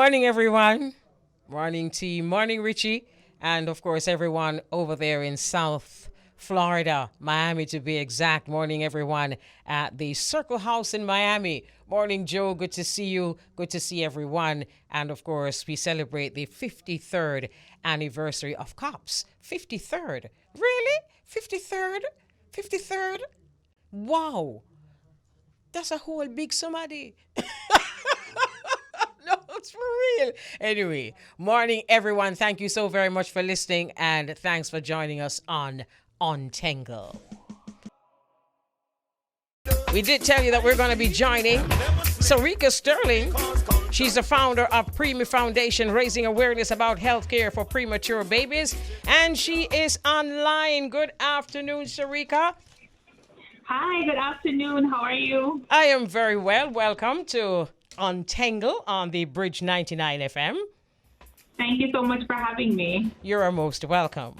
Morning, everyone. Morning, team. Morning, Richie. And of course, everyone over there in South Florida, Miami to be exact. Morning, everyone at the Circle House in Miami. Morning, Joe. Good to see you. Good to see everyone. And of course, we celebrate the 53rd anniversary of Cops. 53rd. Really? 53rd? 53rd? Wow. That's a whole big somebody. No, it's for real. Anyway, morning, everyone. Thank you so very much for listening, and thanks for joining us on Untengle. We did tell you that we're going to be joining Serika Sterling. She's the founder of Preemie Foundation, raising awareness about healthcare for premature babies, and she is online. Good afternoon, Serika. Hi, good afternoon. How are you? I am very well. Welcome to Untangle on the Bridge 99 FM. Thank you so much for having me. You're most welcome.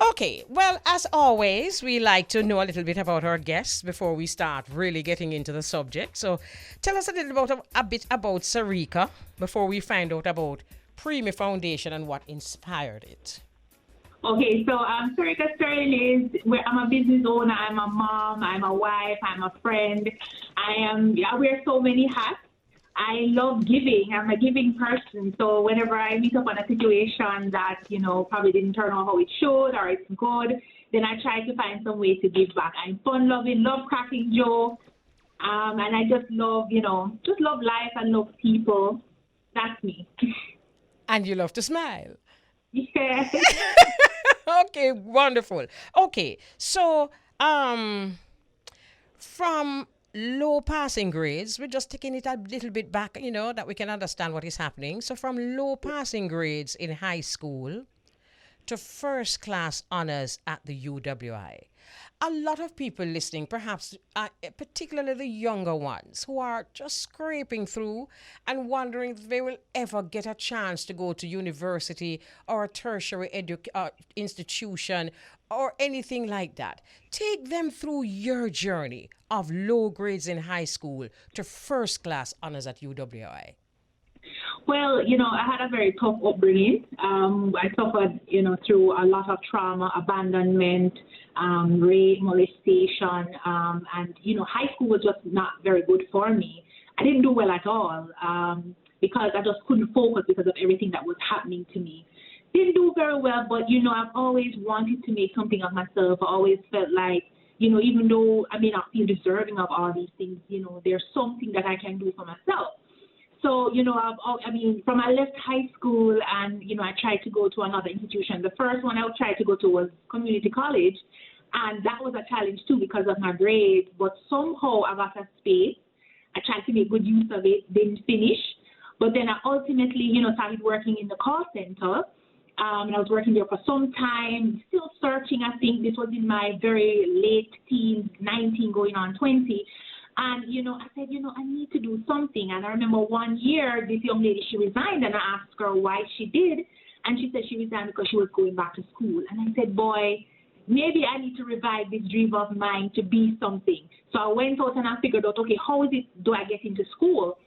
Okay, well, as always, we like to know a little bit about our guests before we start really getting into the subject. So tell us a bit about Serika before we find out about Preemie Foundation and what inspired it. Okay, so Serika Sterling I'm a business owner, I'm a mom, I'm a wife, I'm a friend. I wear so many hats. I love giving. I'm a giving person. So whenever I meet up on a situation that, probably didn't turn out how it should or it's good, then I try to find some way to give back. I'm fun-loving, love cracking jokes, and I just love, just love life and love people. That's me. And you love to smile. Yeah. Okay, wonderful. Okay, so from low passing grades, we're just taking it a little bit back, that we can understand what is happening. So from low passing grades in high school to first class honors at the UWI. A lot of people listening, perhaps particularly the younger ones, who are just scraping through and wondering if they will ever get a chance to go to university or a tertiary institution or anything like that. Take them through your journey of low grades in high school to first class honors at UWI. Well, I had a very tough upbringing. I suffered, through a lot of trauma, abandonment, rape, molestation, and, high school was just not very good for me. I didn't do well at all because I just couldn't focus because of everything that was happening to me. Didn't do very well, but, I've always wanted to make something of myself. I always felt like, even though I may not feel deserving of all these things, there's something that I can do for myself. So, from I left high school and, I tried to go to another institution. The first one I tried to go to was community college. And that was a challenge, too, because of my grades. But somehow I got a space. I tried to make good use of it, didn't finish. But then I ultimately, started working in the call center. And I was working there for some time, still searching. I think this was in my very late teens, 19 going on 20. And, I said, I need to do something. And I remember one year, this young lady, she resigned, and I asked her why she did. And she said she resigned because she was going back to school. And I said, boy, maybe I need to revive this dream of mine to be something. So I went out and I figured out, okay, how is it do I get into school?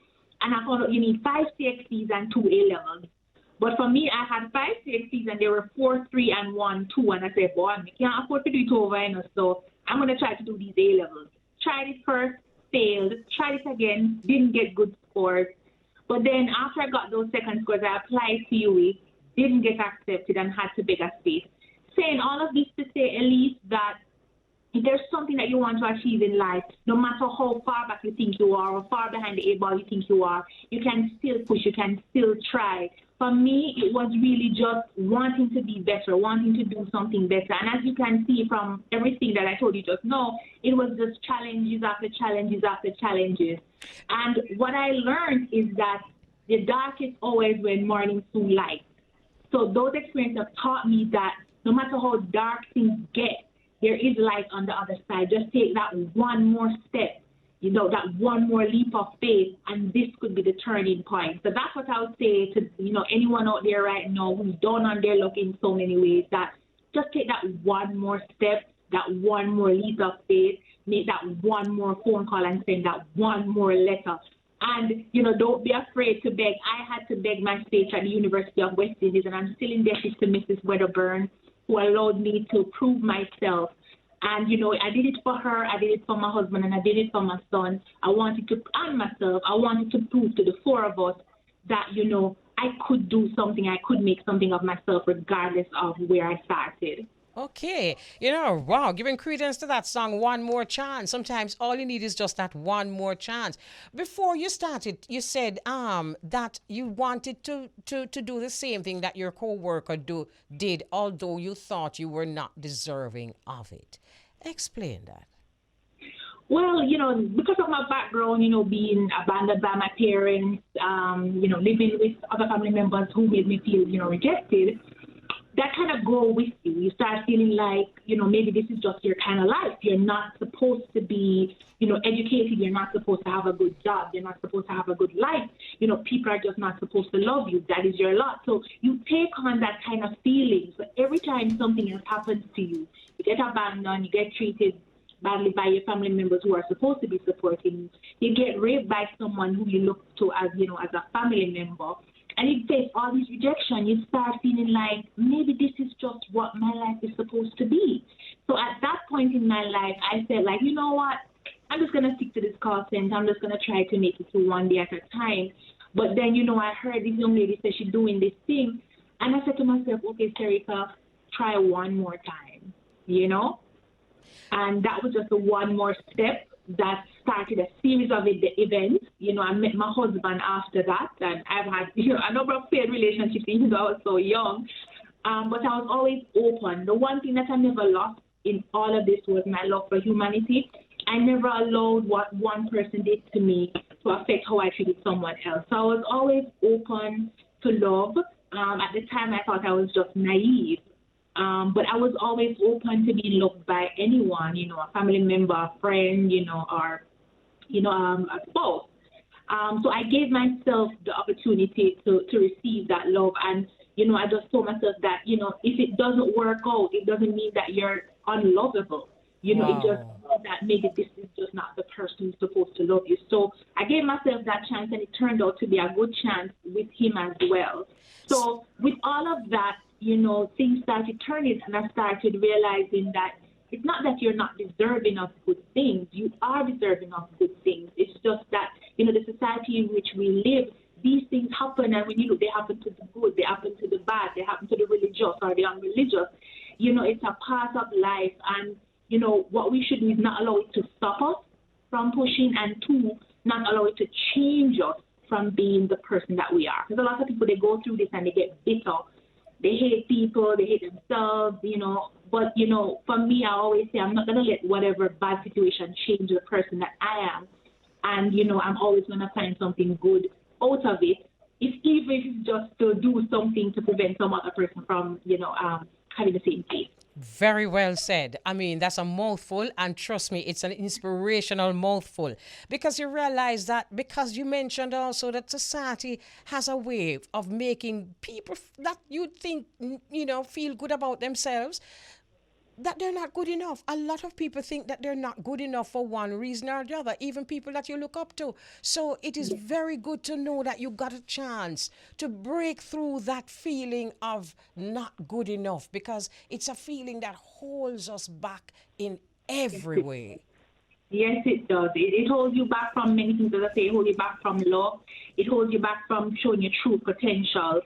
And I found out you need 5 CXCs and 2 A-levels. But for me, I had 5 CXCs and there were 4, 3, and 1, 2. And I said, boy, I can't afford to do it over, so I'm going to try to do these A-levels. Tried it first. Failed, tried it again, didn't get good scores. But then after I got those second scores, I applied to UE, didn't get accepted, and had to beg a space. Saying all of this to say, Elise, that if there's something that you want to achieve in life, no matter how far back you think you are or far behind the 8 ball you think you are, you can still push, you can still try. For me, it was really just wanting to be better, wanting to do something better. And as you can see from everything that I told you just now, it was just challenges after challenges after challenges. And what I learned is that the dark is always when morning soon light. So those experiences have taught me that no matter how dark things get, there is light on the other side. Just take that one more step, that one more leap of faith, and this could be the turning point. So that's what I would say to, anyone out there right now who's down on their luck in so many ways, that just take that one more step, that one more leap of faith, make that one more phone call and send that one more letter. And, don't be afraid to beg. I had to beg my space at the University of West Indies, and I'm still indebted to Mrs. Wedderburn, who allowed me to prove myself. And, I did it for her, I did it for my husband, and I did it for my son. I wanted to, and myself, I wanted to prove to the four of us that, I could do something, I could make something of myself regardless of where I started. Okay. Wow, giving credence to that song, One More Chance. Sometimes all you need is just that one more chance. Before you started, you said that you wanted to do the same thing that your co-worker did, although you thought you were not deserving of it. Explain that. Well, because of my background, being abandoned by my parents, living with other family members who made me feel, rejected, that kind of go with you. You start feeling like, maybe this is just your kind of life. You're not supposed to be, educated. You're not supposed to have a good job. You're not supposed to have a good life. People are just not supposed to love you. That is your lot. So you take on that kind of feeling. So every time something else happens to you, you get abandoned, you get treated badly by your family members who are supposed to be supporting you. You get raped by someone who you look to as, as a family member. And you face all these rejection, you start feeling like maybe this is just what my life is supposed to be. So at that point in my life, I felt like, you know what, I'm just going to stick to this call center. I'm just going to try to make it through one day at a time. But then, I heard this young lady say she's doing this thing. And I said to myself, okay, Serika, try one more time, And that was just a one more step that started a series of events. I met my husband after that, and I've had a number of failed relationships even though I was so young. But I was always open. The one thing that I never lost in all of this was my love for humanity. I never allowed what one person did to me to affect how I treated someone else. So I was always open to love. At the time, I thought I was just naive. But I was always open to being loved by anyone, a family member, a friend, or, a spouse. So I gave myself the opportunity to receive that love. And, I just told myself that, if it doesn't work out, it doesn't mean that you're unlovable. Wow. It just means that maybe this is just not the person who's supposed to love you. So I gave myself that chance, and it turned out to be a good chance with him as well. So with all of that, things started turning, and I started realizing that it's not that you're not deserving of good things. You are deserving of good things. It's just that, the society in which we live, these things happen, and when you look, they happen to the good, they happen to the bad, they happen to the religious or the unreligious. It's a part of life, and, what we should do is not allow it to stop us from pushing, and two, not allow it to change us from being the person that we are. Because a lot of people, they go through this and they get bitter. They hate people, they hate themselves, But, for me, I always say I'm not going to let whatever bad situation change the person that I am. And, I'm always going to find something good out of it. Even if it's just to do something to prevent some other person from, having the same fate. Very well said. I mean, that's a mouthful, and trust me, it's an inspirational mouthful, because you realize that, because you mentioned also that society has a way of making people that you think, feel good about themselves, that they're not good enough. A lot of people think that they're not good enough for one reason or the other, even people that you look up to. So it is very good to know that you got a chance to break through that feeling of not good enough, because it's a feeling that holds us back in every way. Yes, it does. It holds you back from many things. As I say, it holds you back from love. It holds you back from showing your true potential.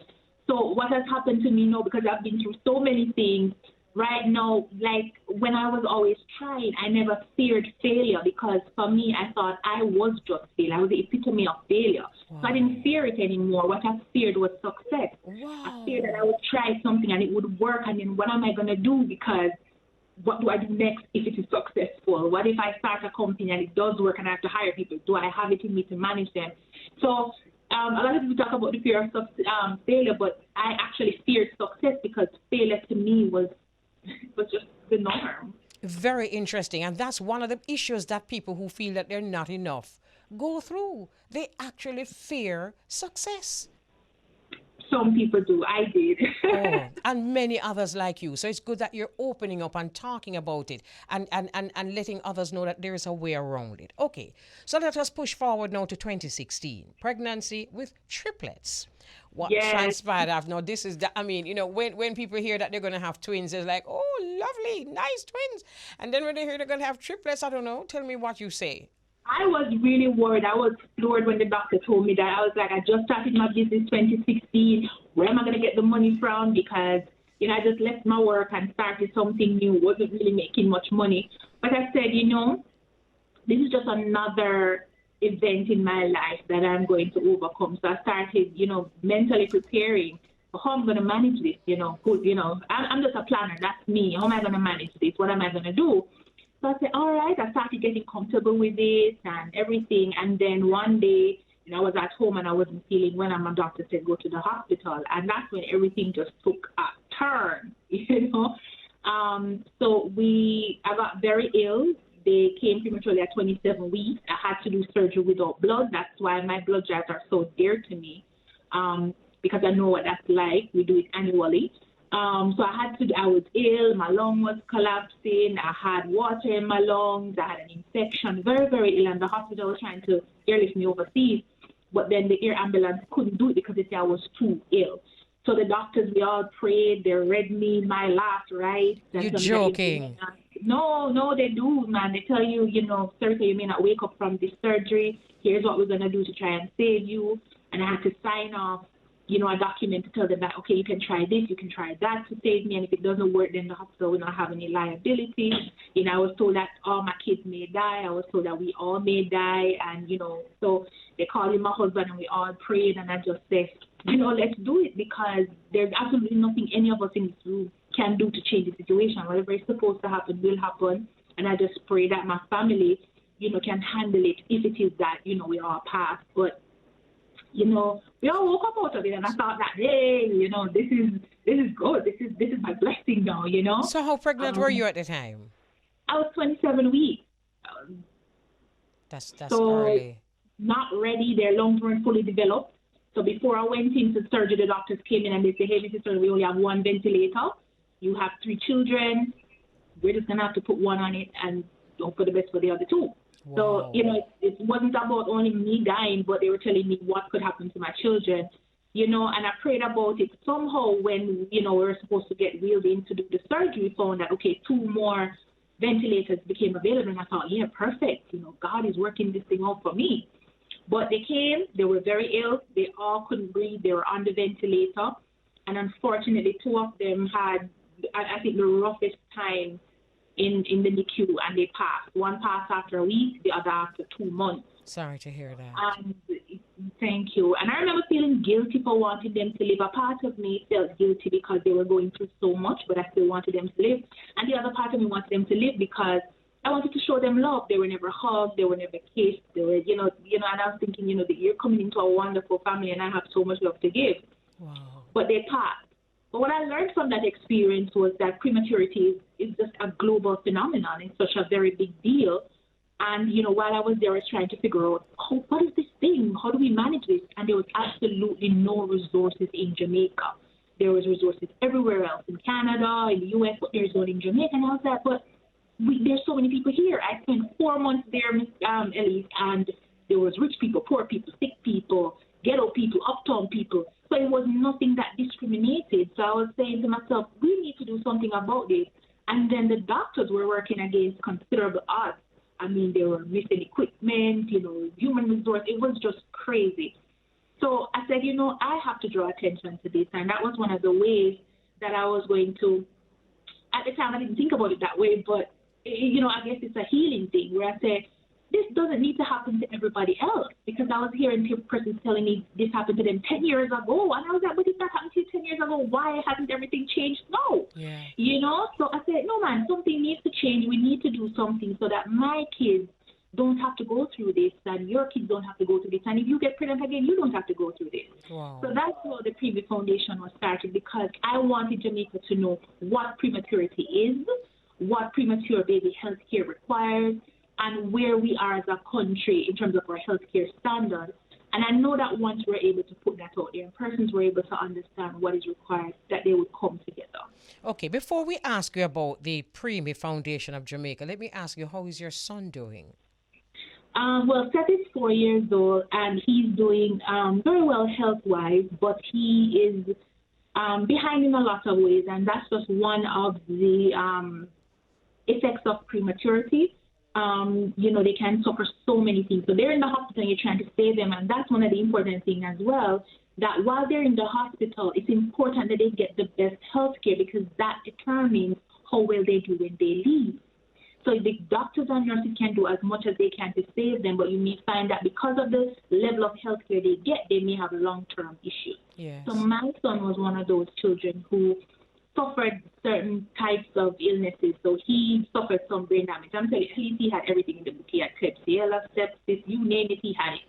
So what has happened to me now, because I've been through so many things, right now, like when I was always trying, I never feared failure, because for me, I thought I was just failure. I was the epitome of failure. Wow. So I didn't fear it anymore. What I feared was success. Wow. I feared that I would try something and it would work, and then what am I going to do? Because what do I do next if it is successful? What if I start a company and it does work and I have to hire people? Do I have it in me to manage them? So a lot of people talk about the fear of failure, but I actually feared success, because failure to me was just the norm. Very interesting. And that's one of the issues that people who feel that they're not enough go through. They actually fear success. some people do. I did. Oh, and many others like you. So it's good that you're opening up and talking about it and letting others know that there is a way around it. Okay, so let us push forward now to 2016. Pregnancy with triplets. What Yes. transpired after? Now, this is, I mean, when people hear that they're going to have twins, it's like, oh, lovely, nice twins. And then when they hear they're going to have triplets, I don't know, tell me what you say. I was really worried. I was floored when the doctor told me that. I was like, I just started my business 2016. Where am I going to get the money from? Because, I just left my work and started something new. Wasn't really making much money. But I said, this is just another event in my life that I'm going to overcome. So I started, mentally preparing for how I'm going to manage this, I'm just a planner. That's me. How am I going to manage this? What am I going to do? So I said, all right. I started getting comfortable with it and everything. And then one day, I was at home and I wasn't feeling well, and my doctor said, go to the hospital. And that's when everything just took a turn, So I got very ill. They came prematurely at 27 weeks. I had to do surgery without blood. That's why my blood drives are so dear to me, because I know what that's like. We do it annually. So I was ill. My lung was collapsing. I had water in my lungs. I had an infection, very, very ill. And the hospital was trying to airlift me overseas. But then the air ambulance couldn't do it because they said I was too ill. So the doctors, we all prayed. They read me my last rites. You're joking. No, they do, man. They tell you, Serika, you may not wake up from this surgery. Here's what we're going to do to try and save you. And I had to sign off, a document to tell them that, okay, you can try this, you can try that to save me. And if it doesn't work, then the hospital will not have any liability. I was told that all my kids may die. I was told that we all may die. And, so they called in my husband and we all prayed. And I just said, let's do it, because there's absolutely nothing any of us in this room can do to change the situation. Whatever is supposed to happen will happen. And I just pray that my family, can handle it if it is that, we all pass. But, we all woke up out of it, and I thought that, hey, this is good. This is my blessing now, So how pregnant were you at the time? I was 27 weeks. That's so early. Not ready. Their lungs weren't fully developed. So before I went into surgery, the doctors came in and they said, hey, Mrs. Sterling, we only have one ventilator. You have 3 children. We're just going to have to put one on it and hope for the best for the other 2. Wow. So, it wasn't about only me dying, but they were telling me what could happen to my children, and I prayed about it. Somehow when, we were supposed to get wheeled in to do the surgery, we found that, okay, 2 more ventilators became available. And I thought, yeah, perfect. God is working this thing out for me. But they came, they were very ill. They all couldn't breathe. They were on the ventilator. And unfortunately, 2 of them had, I think, the roughest time in the NICU, and they passed. One passed after a week, the other after 2 months. Sorry to hear that. And thank you. And I remember feeling guilty for wanting them to live. A part of me felt guilty because they were going through so much, but I still wanted them to live. And the other part of me wanted them to live because I wanted to show them love. They were never hugged. They were never kissed. They were, and I was thinking, you're coming into a wonderful family, and I have so much love to give. Wow. But they passed. But what I learned from that experience was that prematurity is just a global phenomenon. It's such a very big deal. And, while I was there, I was trying to figure out, what is this thing? How do we manage this? And there was absolutely no resources in Jamaica. There was resources everywhere else, in Canada, in the U.S., but there's one in Jamaica. And I was like, but there's so many people here. I spent 4 months there, Miss Elise, and there was rich people, poor people, sick people, ghetto people, uptown people. So it was nothing that discriminated. So I was saying to myself, we need to do something about this. And then the doctors were working against considerable odds. I mean, they were missing equipment, human resource. It was just crazy. So I said, I have to draw attention to this. And that was one of the ways that I was going to, at the time I didn't think about it that way, but, I guess it's a healing thing where I said, this doesn't need to happen to everybody else, because I was hearing persons telling me this happened to them 10 years ago. And I was like, but if that happened to you 10 years ago, why hasn't everything changed now? Yeah. So I said, no, man, something needs to change. We need to do something so that my kids don't have to go through this, and your kids don't have to go through this. And if you get pregnant again, you don't have to go through this. Wow. So that's how the Preemie Foundation was started, because I wanted Jamaica to know what prematurity is, what premature baby health care requires, and where we are as a country in terms of our healthcare standards. And I know that once we're able to put that out there and persons were able to understand what is required, that they would come together. Okay, before we ask you about the Preemie Foundation of Jamaica, let me ask you, how is your son doing? Well, Seth is 4 years old, and he's doing very well health-wise, but he is behind in a lot of ways, and that's just one of the effects of prematurity. They can suffer so many things. So they're in the hospital and you're trying to save them. And that's one of the important things as well, that while they're in the hospital, it's important that they get the best health care because that determines how well they do when they leave. So the doctors and nurses can do as much as they can to save them, but you may find that because of the level of health care they get, they may have long-term issues. Yes. So my son was one of those children who suffered certain types of illnesses. So he suffered some brain damage. I'm telling you, he had everything in the book. He had Klebsiella, sepsis, you name it, he had it.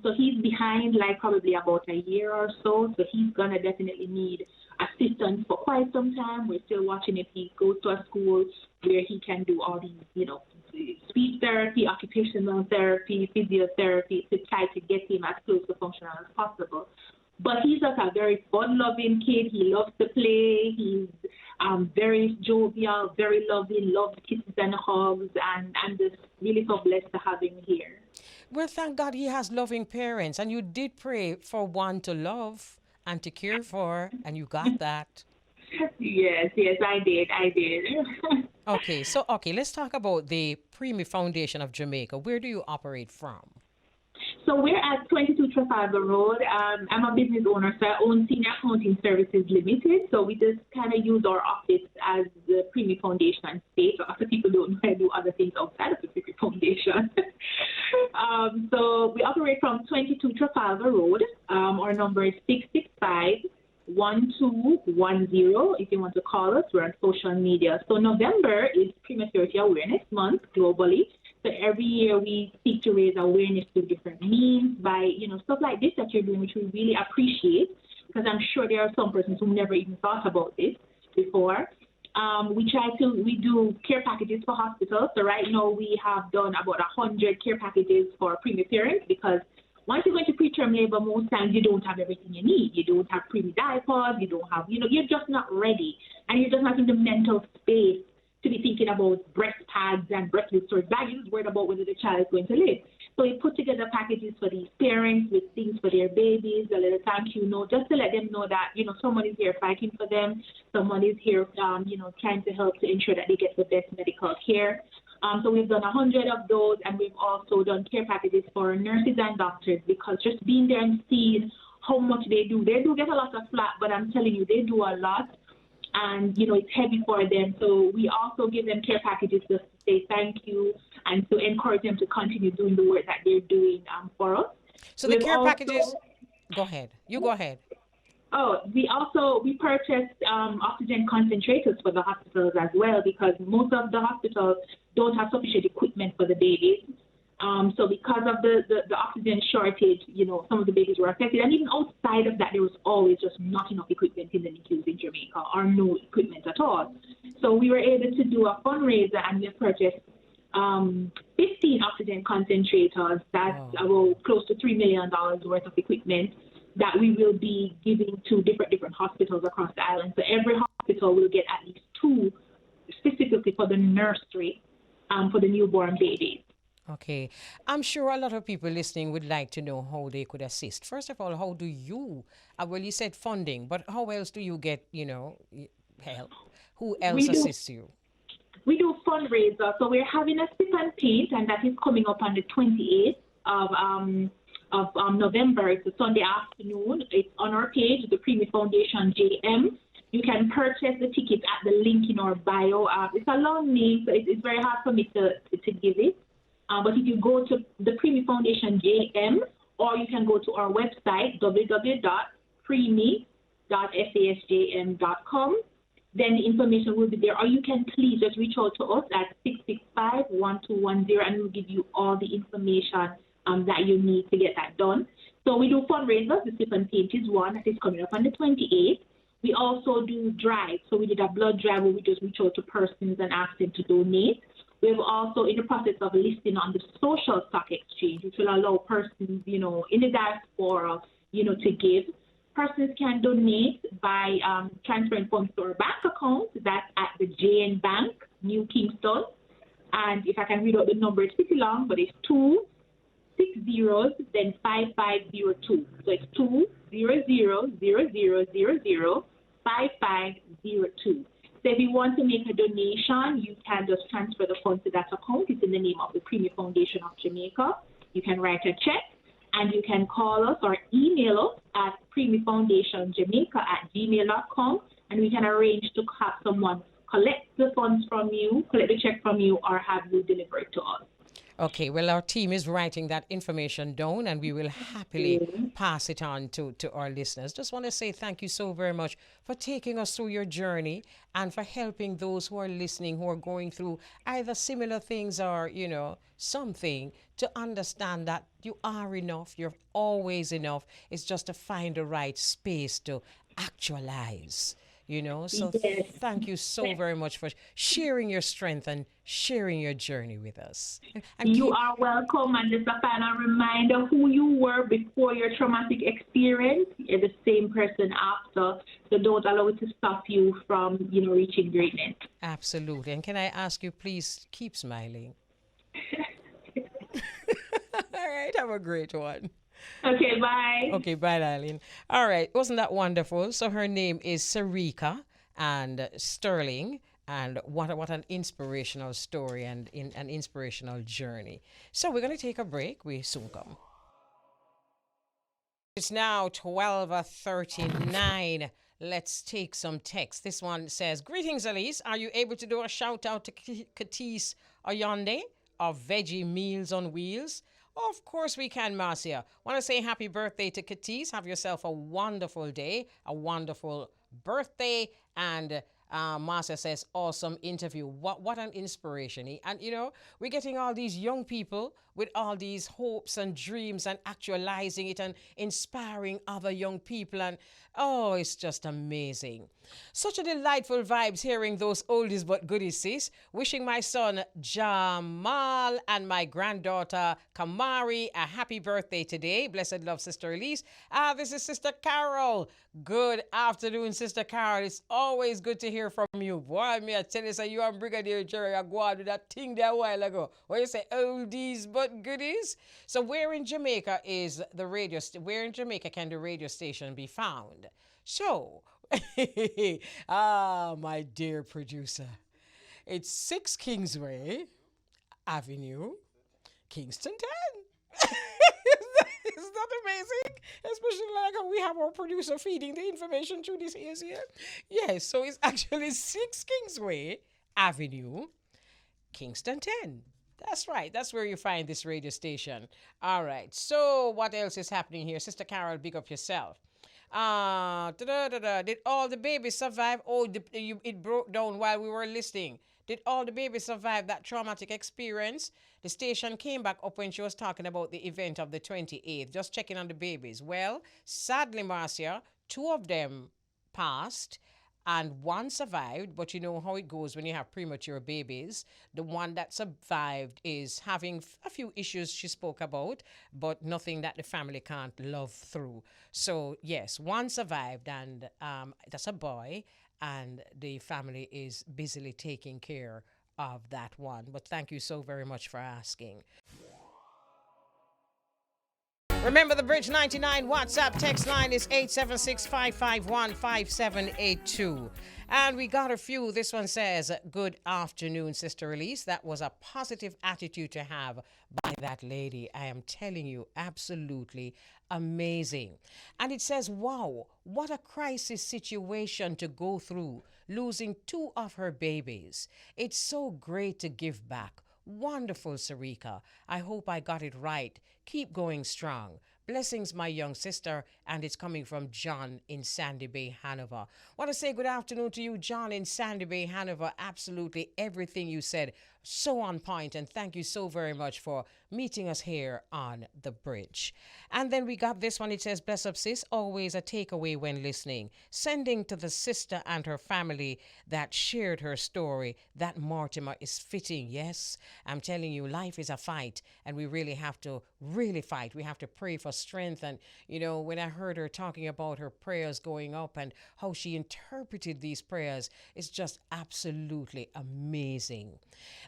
So he's behind like probably about a year or so. So he's going to definitely need assistance for quite some time. We're still watching if he goes to a school where he can do all these, speech therapy, occupational therapy, physiotherapy to try to get him as close to functional as possible. But he's just a very fun-loving kid. He loves to play. He's very jovial, very loving, loves kisses and hugs, and I'm just really so blessed to have him here. Well, thank God he has loving parents, and you did pray for one to love and to care for, and you got that. Yes, I did. Okay, let's talk about the Preemie Foundation of Jamaica. Where do you operate from? So we're at 22 Trafalgar Road. I'm a business owner, so I own Senior Accounting Services Limited. So we just kind of use our office as the Preemie Foundation space. So after people don't know I do other things outside of the Preemie Foundation. So we operate from 22 Trafalgar Road. Our number is 665-1210. If you want to call us, we're on social media. So November is Prematurity Awareness Month globally. So every year we seek to raise awareness through different means by, stuff like this that you're doing, which we really appreciate, because I'm sure there are some persons who never even thought about this before. We do care packages for hospitals. So right now we have done about 100 care packages for preemie parents because once you're going to preterm labor, most times you don't have everything you need. You don't have preemie diapers. You don't have, you're just not ready. And you're just not in the mental space to be thinking about breast pads and breast milk storage bags. You're just worried about whether the child is going to live. So we put together packages for these parents with things for their babies, a little thank you note, just to let them know that, someone is here fighting for them. Someone is here, trying to help to ensure that they get the best medical care. So we've done 100 of those, and we've also done care packages for nurses and doctors because just being there and seeing how much they do get a lot of flack, but I'm telling you, they do a lot. And, it's heavy for them. So we also give them care packages just to say thank you and to encourage them to continue doing the work that they're doing for us. So the care packages, go ahead. You go ahead. Oh, we purchased oxygen concentrators for the hospitals as well because most of the hospitals don't have sufficient equipment for the babies. So because of the oxygen shortage, some of the babies were affected. And even outside of that, there was always just not enough equipment in the NICUs in Jamaica or no equipment at all. So we were able to do a fundraiser and we purchased 15 oxygen concentrators. That's about close to $3 million worth of equipment that we will be giving to different hospitals across the island. So every hospital will get at least 2 specifically for the nursery for the newborn babies. Okay. I'm sure a lot of people listening would like to know how they could assist. First of all, how do you, you said funding, but how else do you get, help? Who else assists you? We do fundraiser. So we're having a sip and paint, and that is coming up on the 28th of November. It's a Sunday afternoon. It's on our page, the Preemie Foundation JM. You can purchase the ticket at the link in our bio. It's a long name, so it's very hard for me to give it. But if you go to the Preemie Foundation JM, or you can go to our website, www.preemie.fasjm.com, then the information will be there. Or you can please just reach out to us at 665-1210, and we'll give you all the information that you need to get that done. So we do fundraisers. The Sip and Paint is one that is coming up on the 28th. We also do drives. So we did a blood drive where we just reach out to persons and ask them to donate. We're also in the process of listing on the social stock exchange, which will allow persons, in the diaspora, to give. Persons can donate by transferring funds to our bank account. That's at the JN Bank, New Kingston. And if I can read out the number, it's pretty long, but it's 260 then 5502. So it's 20000005502. So if you want to make a donation, you can just transfer the funds to that account. It's in the name of the Preemie Foundation of Jamaica. You can write a check, and you can call us or email us at preemiefoundationjamaica@gmail.com, and we can arrange to have someone collect the funds from you, collect the check from you, or have you deliver it to us. Okay, well, our team is writing that information down, and we will happily pass it on to our listeners. Just want to say thank you so very much for taking us through your journey and for helping those who are listening, who are going through either similar things or, something, to understand that you are enough. You're always enough. It's just to find the right space to actualize. So Yes. thank you so very much for sharing your strength and sharing your journey with us. And You are welcome, and just a final reminder who you were before your traumatic experience. You're the same person after, so don't allow it to stop you from, reaching greatness. Absolutely. And can I ask you, please keep smiling? All right, have a great one. Okay, bye. Okay, bye, Eileen. All right, wasn't that wonderful? So her name is Serika and Sterling, and what an inspirational story and an inspirational journey. So we're going to take a break. We soon come. It's now 12:39. Let's take some text. This one says, "Greetings, Elise. Are you able to do a shout out to Katis Oyonde of Veggie Meals on Wheels?" Of course we can, Marcia. Want to say happy birthday to Katis. Have yourself a wonderful day, a wonderful birthday. And Marcia says, awesome interview. What an inspiration. And, we're getting all these young people with all these hopes and dreams and actualizing it and inspiring other young people. And, it's just amazing. Such a delightful vibes hearing those oldies but goodies, sis. Wishing my son Jamal and my granddaughter Kamari a happy birthday today. Blessed love, Sister Elise. This is Sister Carol. Good afternoon, Sister Carol. It's always good to hear from you. Boy, me I tell you, say you and Brigadier Jerry are go out with that thing there a while ago. Where you say oldies but goodies. So where in Jamaica is the radio? Where in Jamaica can the radio station be found? So, my dear producer, it's 6 Kingsway Avenue, Kingston 10. Isn't that amazing? Especially like we have our producer feeding the information through this ears here. Yes, so it's actually 6 Kingsway Avenue, Kingston 10. That's right. That's where you find this radio station. All right. So what else is happening here? Sister Carol, big up yourself. Did all the babies survive? Oh, it broke down while we were listening. Did all the babies survive that traumatic experience? The station came back up when she was talking about the event of the 28th, just checking on the babies. Well, sadly, Marcia, 2 of them passed and 1 survived, but you know how it goes when you have premature babies. The one that survived is having a few issues she spoke about, but nothing that the family can't love through. So, yes, 1 survived, and that's a boy, and the family is busily taking care of that one. But thank you so very much for asking. Remember, the Bridge 99 WhatsApp text line is 876-551-5782. And we got a few. This one says, good afternoon, Sister Elise. That was a positive attitude to have by that lady. I am telling you, absolutely amazing. And it says, wow, what a crisis situation to go through, losing 2 of her babies. It's so great to give back. Wonderful, Serika. I hope I got it right. Keep going strong. Blessings, my young sister, and it's coming from John in Sandy Bay, Hanover. Want to say good afternoon to you, John in Sandy Bay, Hanover. Absolutely everything you said, so on point, and thank you so very much for meeting us here on the bridge. And then we got this one. It says, bless up sis, always a takeaway when listening, sending to the sister and her family that shared her story that Mortimer is fitting. Yes, I'm telling you, life is a fight, and we really have to fight. We have to pray for strength. And when I heard her talking about her prayers going up and how she interpreted these prayers, it's just absolutely amazing.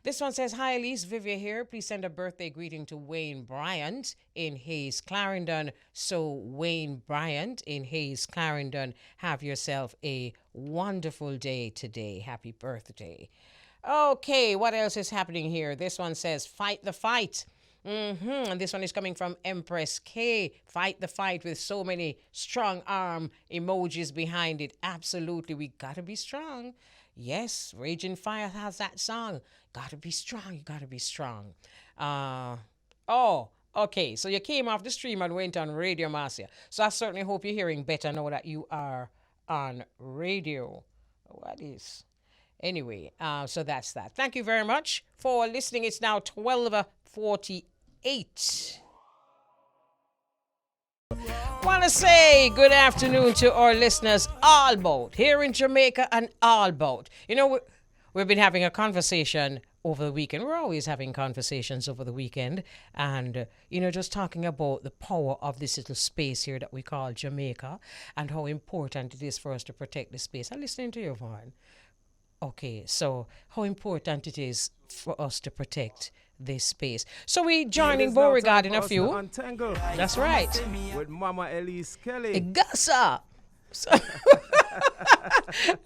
This one says, hi Elise, Vivia here. Please send a birthday greeting to Wayne Bryant in Hayes, Clarendon. So Wayne Bryant in Hayes, Clarendon, have yourself a wonderful day today. Happy birthday. Okay, what else is happening here? This one says, fight the fight. And this one is coming from Empress K. Fight the fight, with so many strong arm emojis behind it. Absolutely, we gotta be strong. Yes, Raging Fire has that song. Gotta be strong, you gotta be strong. Okay, so you came off the stream and went on Radio Marcia. So I certainly hope you're hearing better now that you are on radio. What is... Anyway, so that's that. Thank you very much for listening. It's now 12:48. Want to say good afternoon to our listeners all about here in Jamaica and all about. We've been having a conversation over the weekend. We're always having conversations over the weekend, and just talking about the power of this little space here that we call Jamaica, and how important it is for us to protect the space. I'm listening to you, Vaughn. Okay, so how important it is for us to protect this space. So we joining Beauregard in a few. Untengle. That's right. With Mama Elise Kelly. Gassa.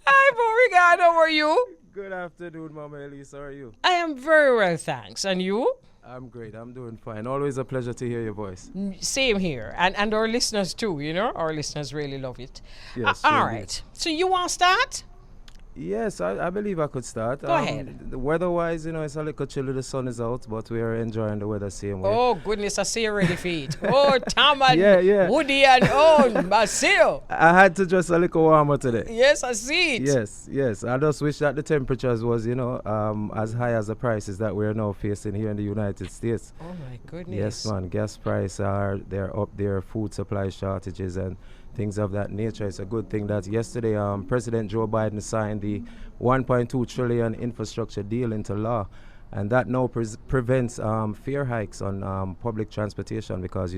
Hi, Beauregard. How are you? Good afternoon, Mama Elise. How are you? I am very well, thanks. And you? I'm great. I'm doing fine. Always a pleasure to hear your voice. Same here. And our listeners too, Our listeners really love it. Yes. All right. So you want to start? Yes, I believe I could start. Go ahead. The weather-wise, it's a little chilly. The sun is out, but we are enjoying the weather same way. Oh, goodness, I see you ready for it. Oh, Tom and yeah. Woody and Marcel. I had to dress a little warmer today. Yes, I see it. Yes. I just wish that the temperatures was, as high as the prices that we're now facing here in the United States. Oh, my goodness. Yes, man. Gas prices they're up there, food supply shortages and things of that nature. It's a good thing that yesterday President Joe Biden signed the $1.2 trillion infrastructure deal into law, and that now prevents fare hikes on public transportation, because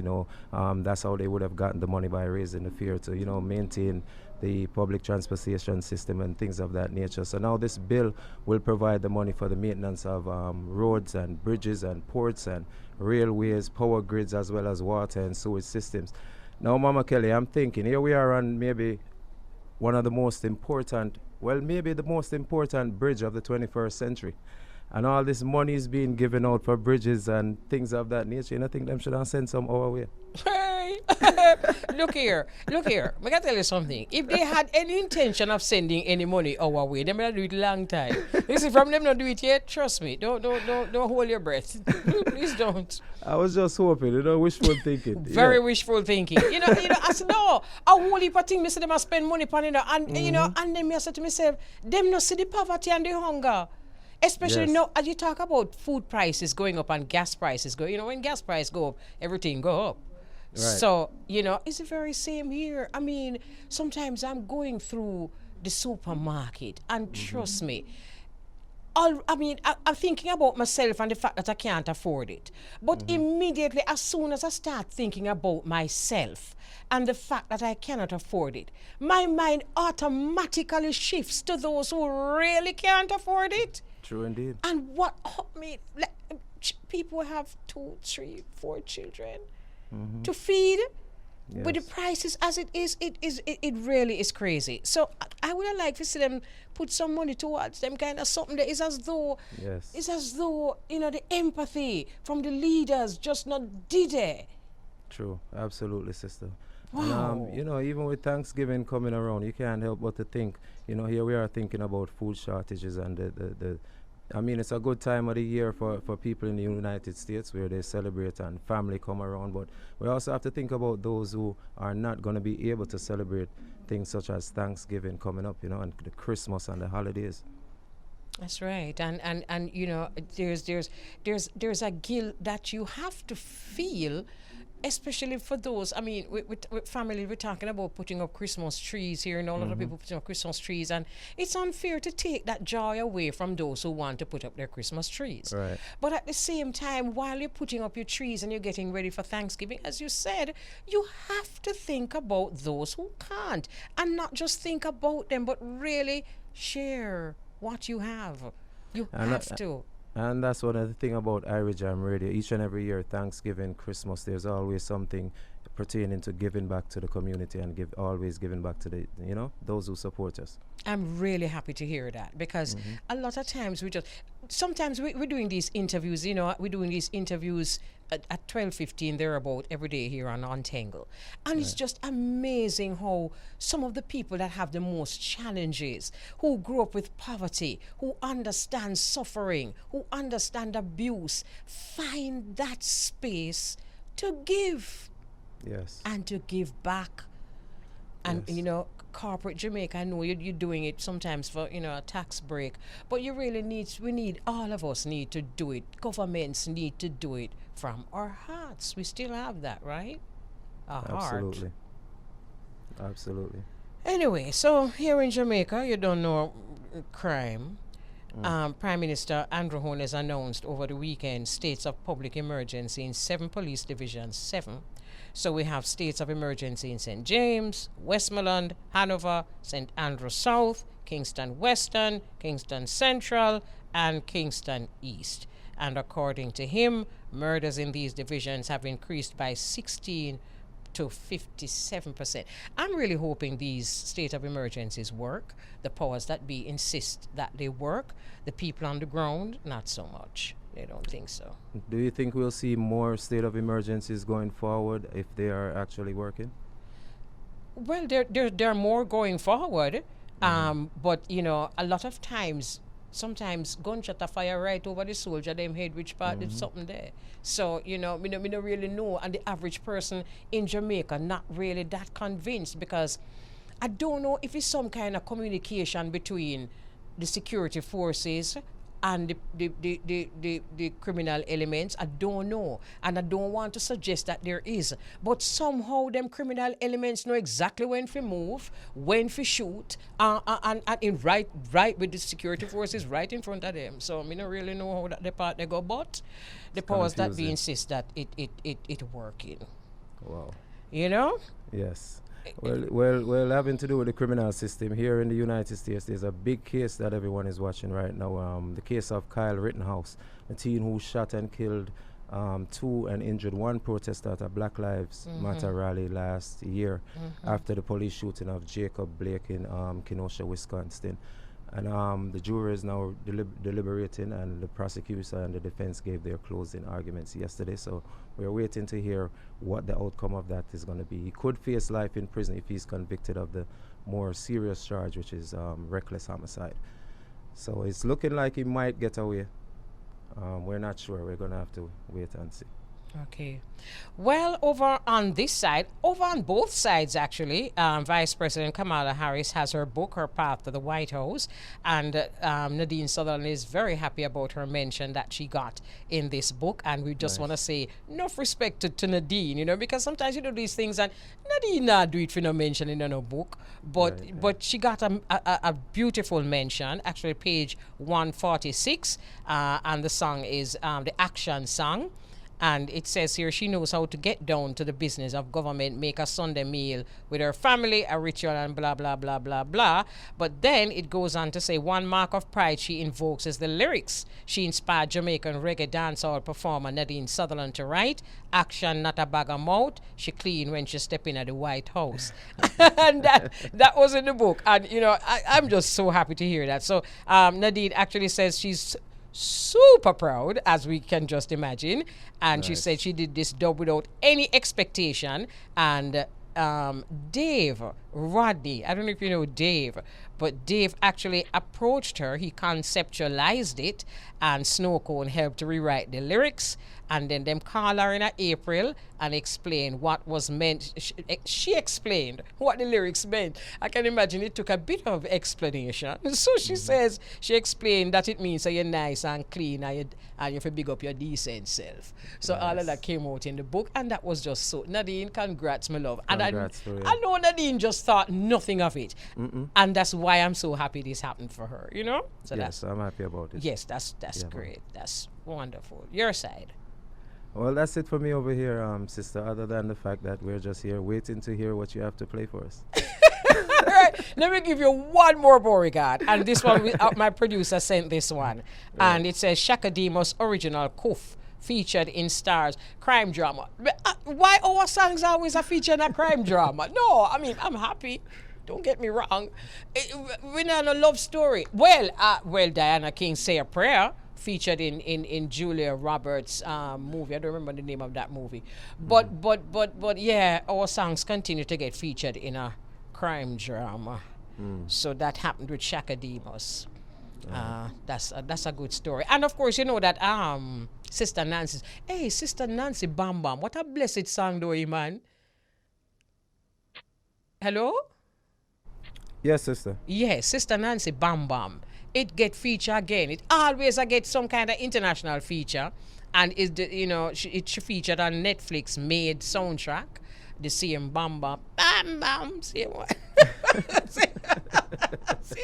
that's how they would have gotten the money, by raising the fare to maintain the public transportation system and things of that nature. So now this bill will provide the money for the maintenance of roads and bridges and ports and railways, power grids, as well as water and sewage systems. Now, Mama Kelly, I'm thinking, here we are on maybe one of the most important, maybe the most important bridge of the 21st century. And all this money is being given out for bridges and things of that nature. I think them should have sent some our way. Hey, look here. I gotta tell you something. If they had any intention of sending any money our way, they might do it a long time. You see, from them not do it yet, trust me. Don't hold your breath. Please don't. I was just hoping, wishful thinking. Very wishful thinking. I said, no, a whole heap of things, me say them a spend money upon it, and and then me I said to myself, them not see the poverty and the hunger. Especially now, as you talk about food prices going up and gas prices go, when gas prices go up, everything go up. Right. So, it's the very same here. I mean, sometimes I'm going through the supermarket, and trust me, I'm thinking about myself and the fact that I can't afford it. But immediately, as soon as I start thinking about myself and the fact that I cannot afford it, my mind automatically shifts to those who really can't afford it. True indeed. And people have 2, 3, 4 children to feed. Yes. With the prices as it is, it really is crazy. So I would have liked to see them put some money towards them kind of something that is as though the empathy from the leaders just not did it. True, absolutely, sister. Wow. And, even with Thanksgiving coming around, you can't help but to think, here we are thinking about food shortages and it's a good time of the year for people in the United States where they celebrate and family come around, but we also have to think about those who are not going to be able to celebrate things such as Thanksgiving coming up, and the Christmas and the holidays. That's right, and you know, there's a guilt that you have to feel, especially for those. I mean, with family, we're talking about putting up Christmas trees here, and a lot of people putting up Christmas trees, and it's unfair to take that joy away from those who want to put up their Christmas trees. Right. But at the same time, while you're putting up your trees and you're getting ready for Thanksgiving, as you said, you have to think about those who can't, and not just think about them, but really share what you have. You And have to. And that's one of the thing about Irie Jam Radio. Each and every year, Thanksgiving, Christmas, there's always something pertaining to giving back to the community and always giving back to the, those who support us. I'm really happy to hear that, because a lot of times sometimes we're doing these interviews, we're doing these interviews at 12:15 thereabout every day here on Untengle. And it's just amazing how some of the people that have the most challenges, who grew up with poverty, who understand suffering, who understand abuse, find that space to give. Yes. And to give back. And Yes. corporate Jamaica, I know you're doing it sometimes for a tax break, but all of us need to do it. Governments need to do it from our hearts. We still have that, right? A heart. Absolutely. Absolutely. Anyway, so here in Jamaica, you don't know crime. Prime Minister Andrew Horn has announced over the weekend states of public emergency in 7 police divisions. 7. So we have states of emergency in St. James, Westmoreland, Hanover, St. Andrew South, Kingston Western, Kingston Central, and Kingston East. And according to him, murders in these divisions have increased by 16 to 57%. I'm really hoping these state of emergencies work. The powers that be insist that they work. The people on the ground, not so much. They don't think so. Do you think we'll see more state of emergencies going forward if they are actually working? Well, there are more going forward, but a lot of times, sometimes gunshot a fire right over the soldier them head, which part there's something there. So me don't really know, and the average person in Jamaica not really that convinced, because I don't know if it's some kind of communication between the security forces and the criminal elements. I don't know, and I don't want to suggest that there is, but somehow them criminal elements know exactly when to move, when to shoot, and in right with the security forces right in front of them. So I don't really know how that the part they go, but the powers that be insist that it working. Wow. Yes. Well, having to do with the criminal system here in the United States, there's a big case that everyone is watching right now. The case of Kyle Rittenhouse, a teen who shot and killed 2 and injured 1 protester at a Black Lives Matter rally last year after the police shooting of Jacob Blake in Kenosha, Wisconsin. And the jury is now deliberating, and the prosecutor and the defense gave their closing arguments yesterday. So we're waiting to hear what the outcome of that is going to be. He could face life in prison if he's convicted of the more serious charge, which is reckless homicide. So it's looking like he might get away. We're not sure. We're going to have to wait and see. Okay. Well, over on both sides, actually, Vice President Kamala Harris has her book, Her Path to the White House, and Nadine Sutherland is very happy about her mention that she got in this book, and we just want to say enough respect to Nadine, because sometimes you do these things and Nadine not do it for no mention in no book, but she got a beautiful mention, actually page 146, and the song is the action song. And it says here, she knows how to get down to the business of government, make a Sunday meal with her family, a ritual, and blah, blah, blah, blah, blah. But then it goes on to say, one mark of pride she invokes is the lyrics. She inspired Jamaican reggae dancehall performer Nadine Sutherland to write, action, not a bag of mouth. She clean when she step in at the White House. And that was in the book. And, I'm just so happy to hear that. So Nadine actually says she's super proud, as we can just imagine, and she said she did this dub without any expectation. And Dave Rodney. I don't know if you know Dave, but Dave actually approached her. He conceptualized it, and Snow Cone helped to rewrite the lyrics. And then them call her in April and explain what was meant. She explained what the lyrics meant. I can imagine it took a bit of explanation. So she says, she explained that it means that you're nice and clean and you have to big up your decent self. So all of that came out in the book, and that was just so. Nadine, congrats, my love. Congrats and I know Nadine just thought nothing of it. And that's why I'm so happy this happened for her, you know? So yes, I'm happy about it. Yes, that's great. That's wonderful. Your side. Well, that's it for me over here, sister, other than the fact that we're just here waiting to hear what you have to play for us. All right, let me give you one more Beauregard. And this one, my producer sent this one. Right. And it says Shaka Demus original Kuf featured in Stars crime drama. Why our songs always are featured in a crime drama? No, I mean, I'm happy. Don't get me wrong. We're not a love story. Well, Diana King Say a Prayer featured in Julia Roberts' movie. I don't remember the name of that movie. But yeah, our songs continue to get featured in a crime drama. So that happened with Shaka Demus. That's a good story. And of course, you know that Sister Nancy Bam Bam. What a blessed song though, man. Hello? Yes, sister. Yes, Sister Nancy Bam Bam. It get feature again. It always get some kind of international feature, and it featured on Netflix made soundtrack. The same Bam Bam Bam Bam. See what? See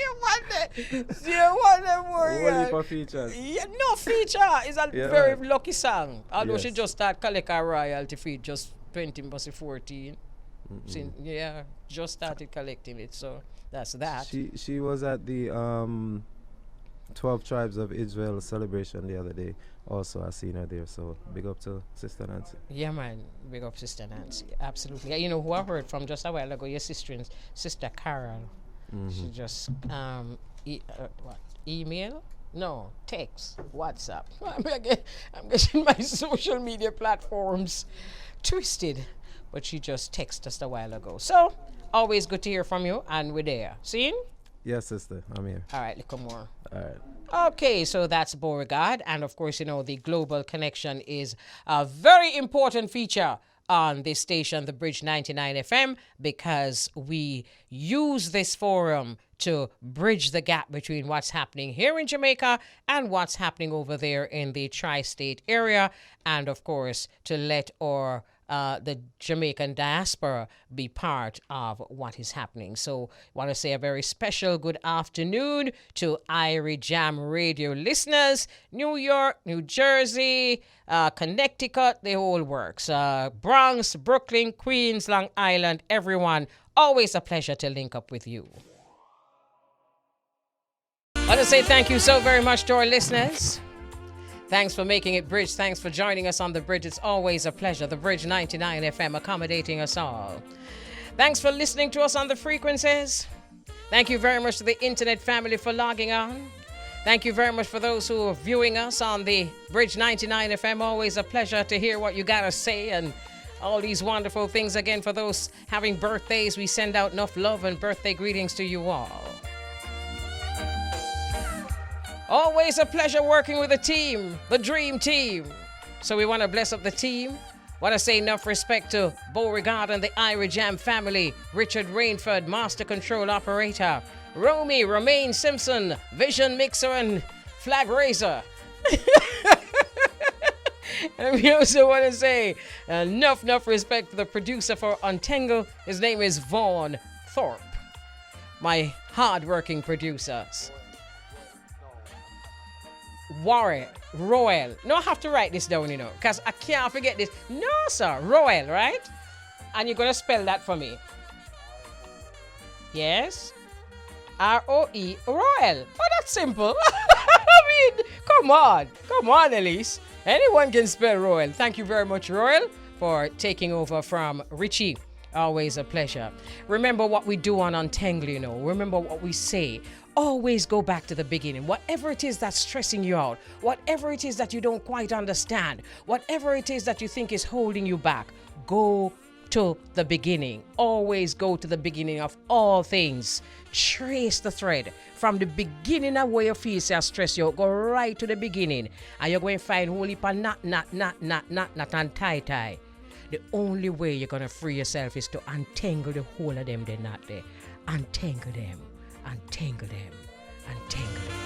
what? Only for features. Yeah, no feature. It's a very lucky song. Although she just started collect her royalty fee just 2014. Just started collecting it. So that's that. She was at the 12 Tribes of Israel celebration the other day. Also, I seen her there. So big up to Sister Nancy. Yeah, man. Big up Sister Nancy. Absolutely. You know who I heard from just a while ago? Your Sister Carol. She just email? No, text, WhatsApp. I'm getting my social media platforms twisted. But she just texted us a while ago. So, always good to hear from you, and we're there. Seen? Yes, sister, I'm here. All right, little more. All right. Okay, so that's Beauregard. And of course, you know, the global connection is a very important feature on this station, the Bridge 99 FM, because we use this forum to bridge the gap between what's happening here in Jamaica and what's happening over there in the tri-state area. And of course, to let the Jamaican diaspora be part of what is happening. So I want to say a very special good afternoon to Irie Jam Radio listeners, New York, New Jersey, Connecticut, the whole works. Bronx, Brooklyn, Queens, Long Island, everyone. Always a pleasure to link up with you. I want to say thank you so very much to our listeners. Thanks for making it Bridge. Thanks for joining us on the Bridge. It's always a pleasure. The Bridge 99 FM accommodating us all. Thanks for listening to us on the frequencies. Thank you very much to the internet family for logging on. Thank you very much for those who are viewing us on the Bridge 99 FM. Always a pleasure to hear what you got to say and all these wonderful things. Again, for those having birthdays, we send out enough love and birthday greetings to you all. Always a pleasure working with the team, the dream team. So we want to bless up the team. Want to say enough respect to Beauregard and the Irie Jam family, Richard Rainford, Master Control Operator, Romaine Simpson, Vision Mixer and Flag Raiser. And we also want to say enough respect to the producer for Untengle. His name is Vaughn Thorpe, my hard-working producers. Royal. No, I have to write this down, because I can't forget this. No, sir. Royal, right? And you're going to spell that for me. Yes? R-O-E, Royal. Oh, that's simple. I mean, come on, Elise. Anyone can spell Royal. Thank you very much, Royal, for taking over from Richie. Always a pleasure. Remember what we do on Untengle, Remember what we say. Always go back to the beginning. Whatever it is that's stressing you out, whatever it is that you don't quite understand, whatever it is that you think is holding you back, go to the beginning. Always go to the beginning of all things. Trace the thread from the beginning of where you feel say stress you. Go right to the beginning, and you're going to find whole heap of knot, and tie. The only way you're going to free yourself is to untangle the whole of them. They're not there. Untangle them. Untangle them. Untangle them.